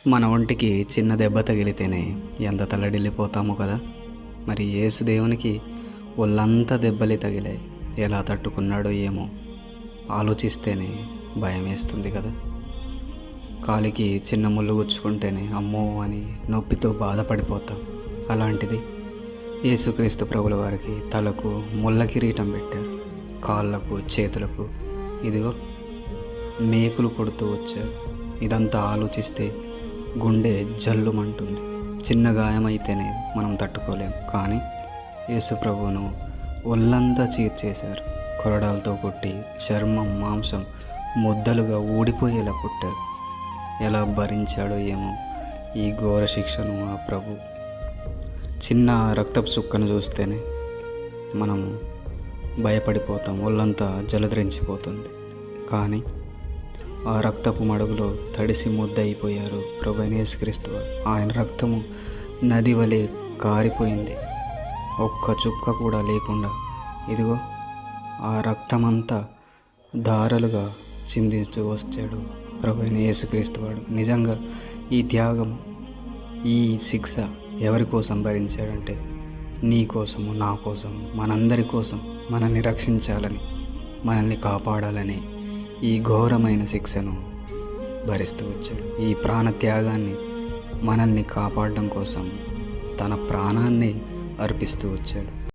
మన ఒంటికి చిన్న దెబ్బ తగిలితేనే ఎంత తల్లడిల్లిపోతామో కదా. మరి యేసు దేవునికి ఒళ్ళంతా దెబ్బలే తగిలాయి. ఎలా తట్టుకున్నాడో ఏమో ఆలోచిస్తేనే భయం వేస్తుంది కదా. కాలికి చిన్న ముళ్ళు గుచ్చుకుంటేనే అమ్మో అని నొప్పితో బాధపడిపోతాం. అలాంటిది యేసుక్రీస్తు ప్రభుల వారికి తలకు ముళ్ళ కిరీటం పెట్టారు, కాళ్ళకు చేతులకు ఇదిగో మేకులు కొడుతూ వచ్చారు. ఇదంతా ఆలోచిస్తే గుండె జల్లుమంటుంది. చిన్న గాయమైతేనే మనం తట్టుకోలేం, కానీ యేసు ప్రభువును ఒళ్ళంతా చీర్చేశారు. కొరడాలతో కొట్టి చర్మం మాంసం ముద్దలుగా ఊడిపోయేలా కొట్టారు. ఎలా భరించాడో ఏమో ఈ ఘోర శిక్షను ఆ ప్రభు. చిన్న రక్తపు చుక్కను చూస్తేనే మనము భయపడిపోతాం, ఒళ్ళంతా జలధరించిపోతుంది. కానీ ఆ రక్తపు మడుగులో తడిసి ముద్ద అయిపోయారు ప్రభు అయిన యేసుక్రీస్తు వారు. ఆయన రక్తము నది వలె కారిపోయింది, ఒక్క చుక్క కూడా లేకుండా. ఇదిగో ఆ రక్తమంతా ధారలుగా చిందిస్తూ వచ్చాడు ప్రభు అయిన యేసుక్రీస్తు వాడు. నిజంగా ఈ త్యాగము, ఈ శిక్ష ఎవరి కోసం భరించాడంటే నీ కోసము, నా కోసం, మనందరి కోసం, మనల్ని రక్షించాలని, మనల్ని కాపాడాలని ఈ ఘోరమైన శిక్షను భరిస్తూ వచ్చాడు. ఈ ప్రాణత్యాగాన్ని మనల్ని కాపాడడం కోసం తన ప్రాణాన్ని అర్పిస్తూ వచ్చాడు.